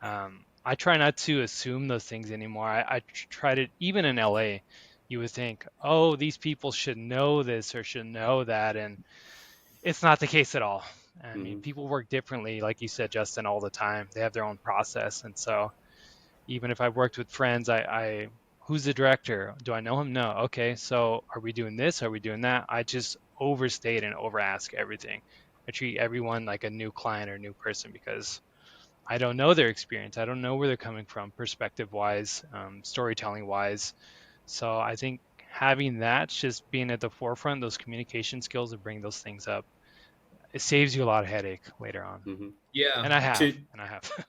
I try not to assume those things anymore. I try to, even in LA, you would think, oh, these people should know this or should know that. And it's not the case at all. I mean, people work differently, like you said, Justin, all the time. They have their own process. And so even if I've worked with friends, I who's the director? Do I know him? No. Okay, so are we doing this? Are we doing that? I just overstate and over ask everything. I treat everyone like a new client or a new person because I don't know their experience. I don't know where they're coming from, perspective wise, storytelling wise. So I think having that, just being at the forefront, those communication skills to bring those things up, it saves you a lot of headache later on. Mm-hmm. Yeah. And I have.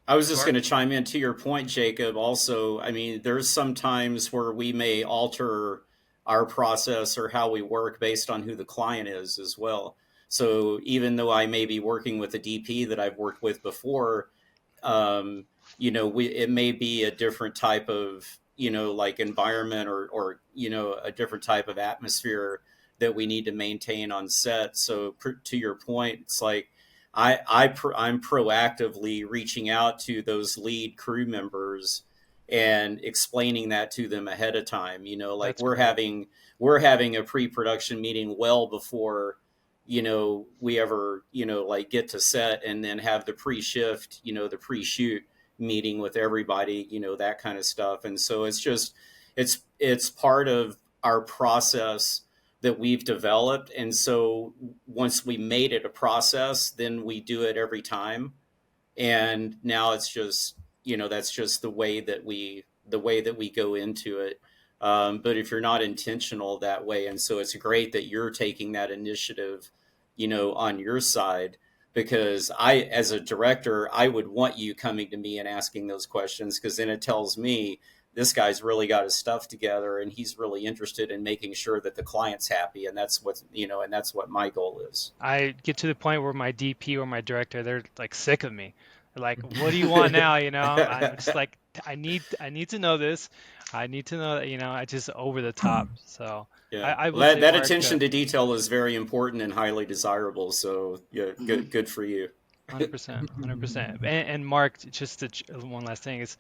I was just going to chime in to your point, Jacob. Also, I mean, there's some times where we may alter our process or how we work based on who the client is as well. So even though I may be working with a DP that I've worked with before, it may be a different type of, like environment or a different type of atmosphere that we need to maintain on set. So to your point, it's like, I'm proactively reaching out to those lead crew members and explaining that to them ahead of time. Like That's we're great. having a pre-production meeting well before, we ever, like get to set, and then have the pre-shift, the pre-shoot meeting with everybody, that kind of stuff. And so it's part of our process that we've developed. And so once we made it a process, then we do it every time. And now it's just, that's just the way that we go into it. But if you're not intentional that way, and so it's great that you're taking that initiative, on your side, because as a director, I would want you coming to me and asking those questions, because then it tells me this guy's really got his stuff together and he's really interested in making sure that the client's happy. And that's what my goal is. I get to the point where my DP or my director, they're like sick of me. They're like, what do you want now? I'm just like, I need to know this. I need to know that, I just over the top. So Yeah, I well, would say, that Mark, attention to detail is very important and highly desirable. So yeah, good for you. 100%, 100%. And Mark, just one last thing is,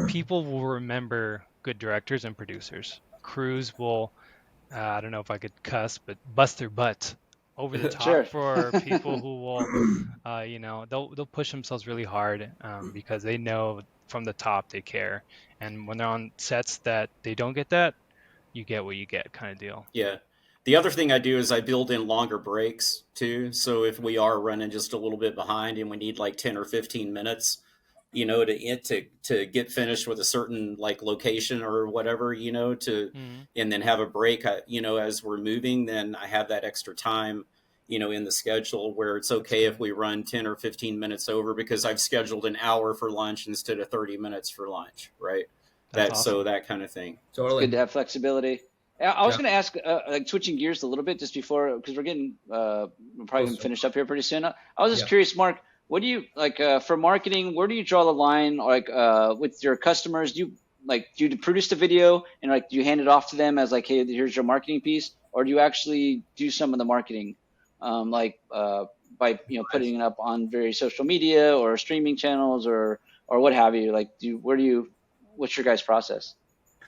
people will remember good directors and producers. Crews will, I don't know if I could cuss, but bust their butts over the top Sure. for people who will, they'll push themselves really hard because they know from the top they care. And when they're on sets that they don't get that, you get what you get, kind of deal. Yeah. The other thing I do is I build in longer breaks too. So if we are running just a little bit behind and we need like 10 or 15 minutes, to get finished with a certain like location or whatever, and then have a break, as we're moving, then I have that extra time, in the schedule where it's okay if we run 10 or 15 minutes over, because I've scheduled an hour for lunch instead of 30 minutes for lunch. Right. That's awesome. So that kind of thing. Totally. It's good to have flexibility. I was going to ask, like switching gears a little bit just before, because we're probably going to finish up here pretty soon. I was just curious, Mark, what do you like for marketing? Where do you draw the line, like with your customers? Do you produce the video and do you hand it off to them as like, hey, here's your marketing piece, or do you actually do some of the marketing, by putting it up on various social media or streaming channels or what have you? Like, what's your guys' process?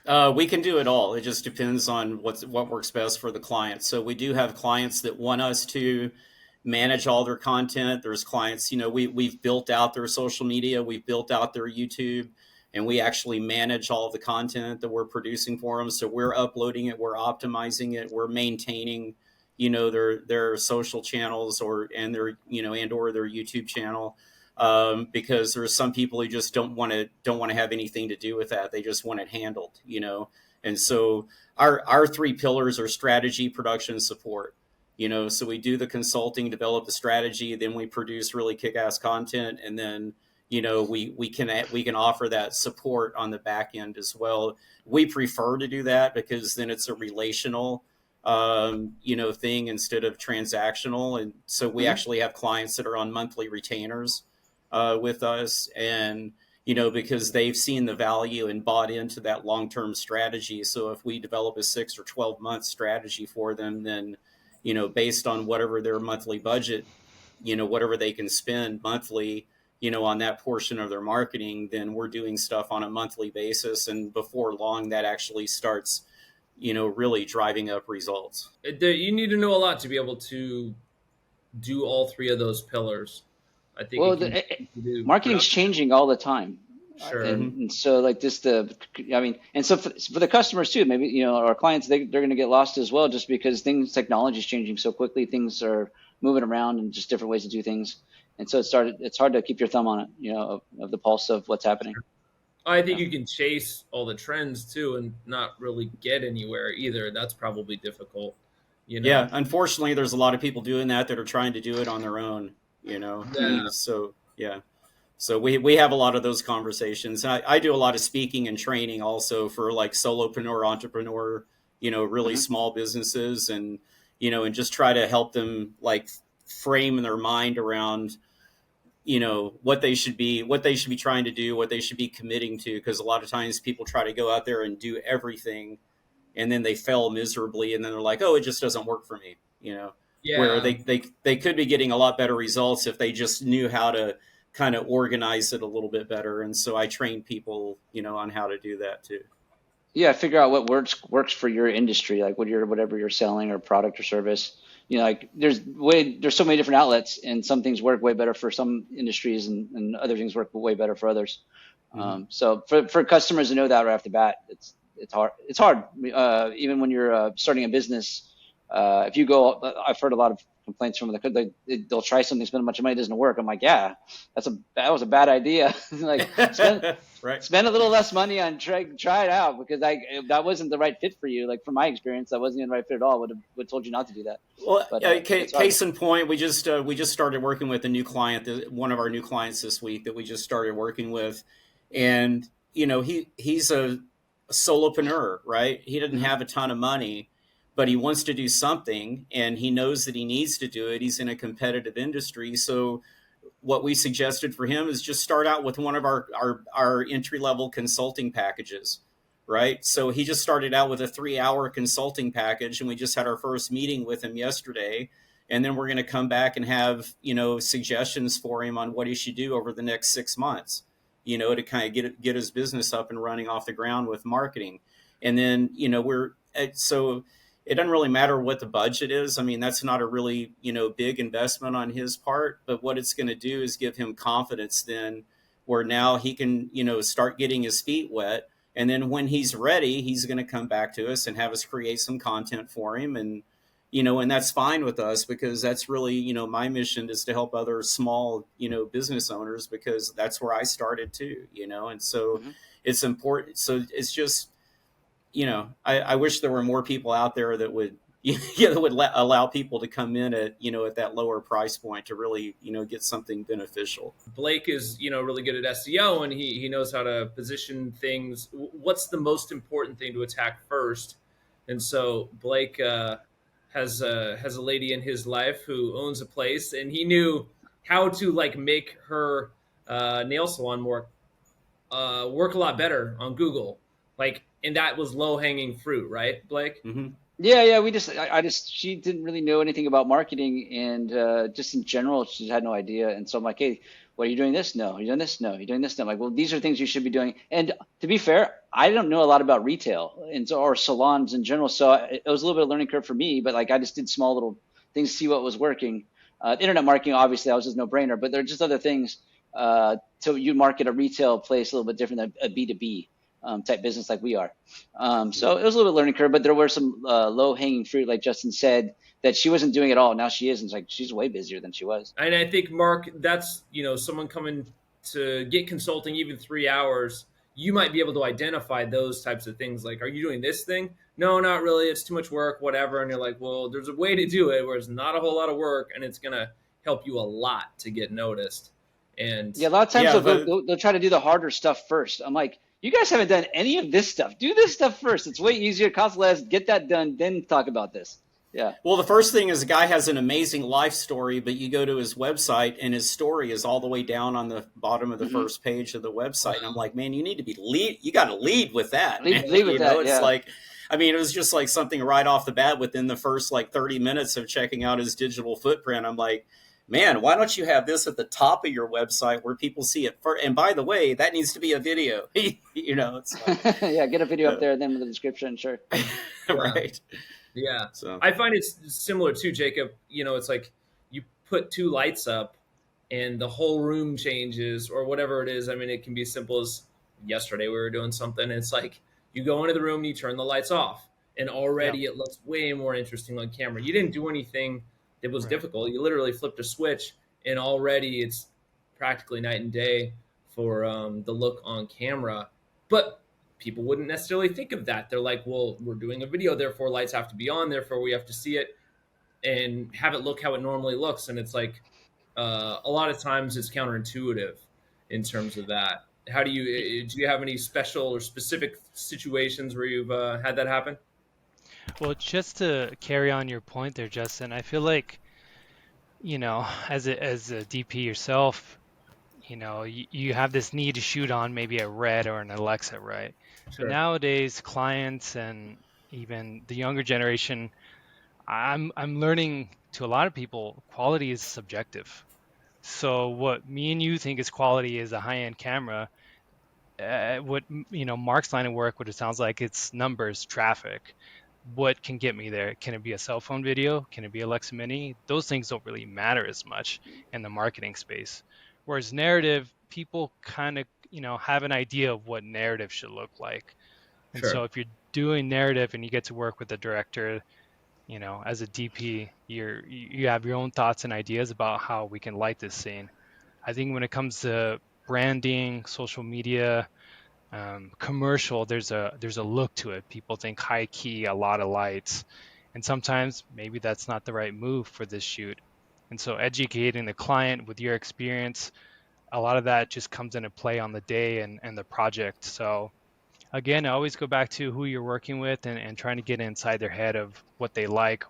We can do it all. It just depends on what works best for the client. So we do have clients that want us to manage all their content. There's clients, we've built out their social media, we've built out their YouTube, and we actually manage all of the content that we're producing for them. So we're uploading it, we're optimizing it, we're maintaining, their social channels or their YouTube channel. because there's some people who just don't want to have anything to do with that. They just want it handled, And so our three pillars are strategy, production, support. So we do the consulting, develop the strategy, then we produce really kick-ass content, and then we can offer that support on the back end as well. We prefer to do that because then it's a relational thing instead of transactional. And so we actually have clients that are on monthly retainers with us, and because they've seen the value and bought into that long-term strategy. So if we develop a 6 or 12-month strategy for them, then based on whatever their monthly budget, whatever they can spend monthly, on that portion of their marketing, then we're doing stuff on a monthly basis. And before long, that actually starts, really driving up results. You need to know a lot to be able to do all three of those pillars. I think. Well, marketing's changing all the time. Sure. And so like and so for the customers too, maybe, our clients, they're going to get lost as well, just because technology is changing so quickly. Things are moving around and just different ways to do things. And so it's hard to keep your thumb on it, of the pulse of what's happening. I think you can chase all the trends too and not really get anywhere either. That's probably difficult. Yeah, unfortunately, there's a lot of people doing that are trying to do it on their own, Yeah. So, yeah. So we have a lot of those conversations. I do a lot of speaking and training also for like solopreneur, entrepreneur, really small businesses, and, and just try to help them like frame in their mind around, what they should be trying to do, what they should be committing to. Because a lot of times people try to go out there and do everything, and then they fail miserably, and then they're like, oh, it just doesn't work for me, Yeah. Where they could be getting a lot better results if they just knew how to kind of organize it a little bit better. And so I train people, on how to do that too. Yeah, figure out what works for your industry, like whatever you're selling or product or service. Like there's so many different outlets, and some things work way better for some industries, and other things work way better for others. So for customers to know that right off the bat, it's hard. It's hard, even when you're starting a business. If you go, I've heard a lot of complaints from they'll try something, spend a bunch of money, it doesn't work. I'm like, yeah, that was a bad idea. Like spend a little less money on try it out, because that wasn't the right fit for you. Like from my experience, that wasn't even the right fit at all. Would told you not to do that. Well, case in point, we just started working with a new client, one of our new clients this week that we just started working with, and he's a solopreneur, right? He doesn't have a ton of money, but he wants to do something, and he knows that he needs to do it. He's in a competitive industry. So what we suggested for him is just start out with one of our entry-level consulting packages, right? So he just started out with a 3-hour consulting package, and we just had our first meeting with him yesterday. And then we're going to come back and have, suggestions for him on what he should do over the next 6 months, to kind of get his business up and running off the ground with marketing. And then, so it doesn't really matter what the budget is. I mean, that's not a really, big investment on his part, but what it's going to do is give him confidence then, where now he can, start getting his feet wet. And then when he's ready, he's going to come back to us and have us create some content for him. And, and that's fine with us, because that's really, my mission is to help other small, business owners, because that's where I started too, and so it's important. So it's just, I wish there were more people out there that would, allow people to come in at, at that lower price point to really, get something beneficial. Blake is, really good at SEO, and he knows how to position things. What's the most important thing to attack first? And so Blake has a lady in his life who owns a place, and he knew how to make her nail salon work a lot better on Google. And that was low-hanging fruit, right, Blake? Mm-hmm. Yeah. She didn't really know anything about marketing, and just in general, she had no idea. And so I'm like, hey, what are you doing this? No. Are you doing this? No. You're doing this? No. I'm like, well, these are things you should be doing. And to be fair, I don't know a lot about retail or salons in general. So it was a little bit of a learning curve for me, but I just did small little things to see what was working. Internet marketing, obviously, that was just no brainer, but there are just other things. So you market a retail place a little bit different than a B2B. type business like we are. So it was a little bit learning curve, but there were some low hanging fruit, like Justin said, that she wasn't doing at all. Now she is, and it's like she's way busier than she was. And I think, Mark, that's, someone coming to get consulting even 3 hours, you might be able to identify those types of things. Like, are you doing this thing? No, not really. It's too much work, whatever. And you're like, well, there's a way to do it where it's not a whole lot of work, and it's going to help you a lot to get noticed. And yeah, a lot of times they'll try to do the harder stuff first. I'm like, you guys haven't done any of this stuff. Do this stuff first. It's way easier, costs less, get that done, then talk about this. Yeah. Well, the first thing is the guy has an amazing life story, but you go to his website and his story is all the way down on the bottom of the first page of the website. And I'm like, man, you need to you got to lead with that. Lead with that. It's like, I mean, it was just like something right off the bat within the first like 30 minutes of checking out his digital footprint. I'm like, man, why don't you have this at the top of your website where people see it first? And by the way, that needs to be a video. It's like, yeah, get a video up there, then with the description, sure. Right. Yeah. So I find it's similar too, Jacob. It's like you put 2 lights up and the whole room changes or whatever it is. I mean, it can be as simple as yesterday we were doing something. And it's like you go into the room and you turn the lights off and already it looks way more interesting on camera. You didn't do anything that was difficult. You literally flipped a switch and already it's practically night and day for the look on camera. But people wouldn't necessarily think of that. They're like, well, we're doing a video, therefore lights have to be on, therefore we have to see it and have it look how it normally looks. And it's like a lot of times it's counterintuitive in terms of that. Do you have any special or specific situations where you've had that happen? Well, just to carry on your point there, Justin, I feel like, as a DP yourself, you have this need to shoot on maybe a Red or an Alexa, right? Sure. But nowadays, clients and even the younger generation, I'm learning to a lot of people, quality is subjective. So what me and you think is quality is a high-end camera. What Mark's line of work, what it sounds like, it's numbers, traffic. What can get me there? Can it be a cell phone video? Can it be Alexa Mini? Those things don't really matter as much in the marketing space. Whereas narrative, people kind of, have an idea of what narrative should look like. And so if you're doing narrative and you get to work with the director, as a DP, you have your own thoughts and ideas about how we can light this scene. I think when it comes to branding, social media, commercial, there's a look to it. People think high key, a lot of lights, and sometimes maybe that's not the right move for this shoot. And so educating the client with your experience, a lot of that just comes into play on the day and the project. So again, I always go back to who you're working with and trying to get inside their head of what they like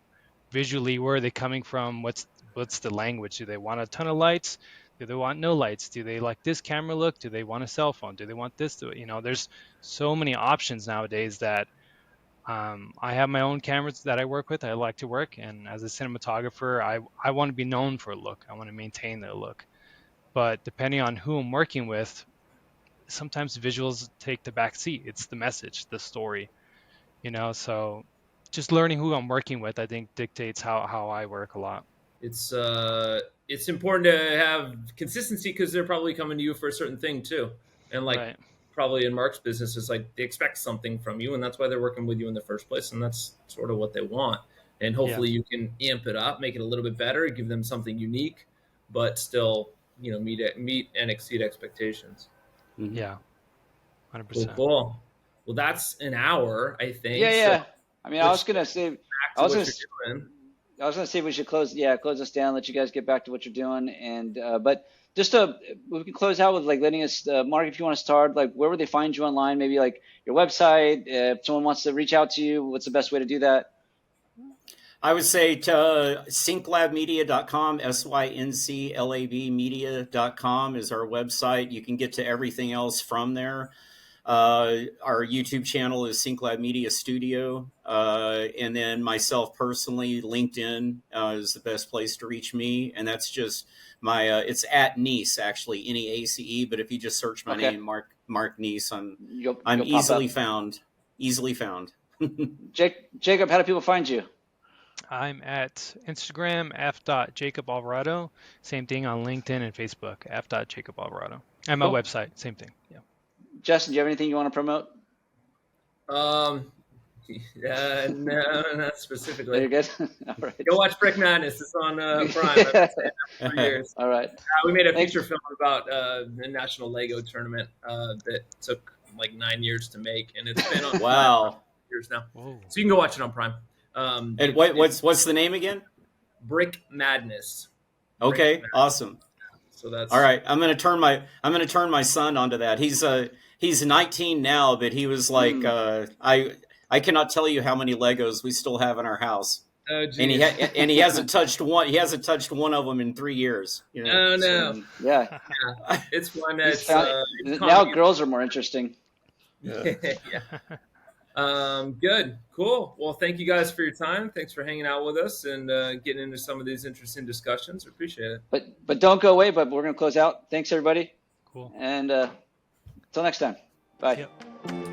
visually. Where are they coming from? What's the language? Do they want a ton of lights? Do they want no lights? Do they like this camera look? Do they want a cell phone? Do they want this? There's so many options nowadays that I have my own cameras that I work with. I like to work. And as a cinematographer, I want to be known for a look. I want to maintain the look. But depending on who I'm working with, sometimes visuals take the back seat. It's the message, the story, so just learning who I'm working with, I think, dictates how I work a lot. It's important to have consistency because they're probably coming to you for a certain thing too. And probably in Mark's business, it's like they expect something from you, and that's why they're working with you in the first place. And that's sort of what they want. And hopefully you can amp it up, make it a little bit better, give them something unique, but still, meet and exceed expectations. Mm-hmm. Yeah, 100%. Cool. Well, that's an hour, I think. Yeah. So I mean, I was gonna say we should close us down, let you guys get back to what you're doing, and but just we can close out with like letting us, Mark, if you want to start, like where would they find you online? Maybe like your website. If someone wants to reach out to you, what's the best way to do that? I would say to synclabmedia.com, SYNCLAB media.com is our website. You can get to everything else from there. Our YouTube channel is SyncLab Media Studio. And then myself personally, LinkedIn is the best place to reach me. And that's just my, it's at Neese, actually, N-E-A-C-E. But if you just search my name, Mark Neese, I'm easily found. Jacob, how do people find you? I'm at Instagram, f.jacobalvarado. Same thing on LinkedIn and Facebook, f.jacobalvarado. And my website, same thing. Yeah. Justin, do you have anything you want to promote? Yeah, no, not specifically. Very good. All right. Go watch Brick Madness. It's on Prime. I've been saying that for years. All right. We made a Thanks. feature film about the National Lego Tournament that took like 9 years to make, and it's been on Prime for years now. Whoa. So you can go watch it on Prime. And what's the name again? Brick Madness. Okay, Brick Madness. Awesome. So that's all right. I'm gonna turn my son onto that. He's 19 now, but he was like I cannot tell you how many Legos we still have in our house. Oh, and he hasn't touched one. He hasn't touched one of them in 3 years. You know? Oh no! So, yeah. It's one that's now girls are more interesting. Yeah. Good, cool. Well, thank you guys for your time. Thanks for hanging out with us and getting into some of these interesting discussions. Appreciate it. But don't go away. But we're gonna close out. Thanks everybody. Cool. And until next time. Bye. Yep.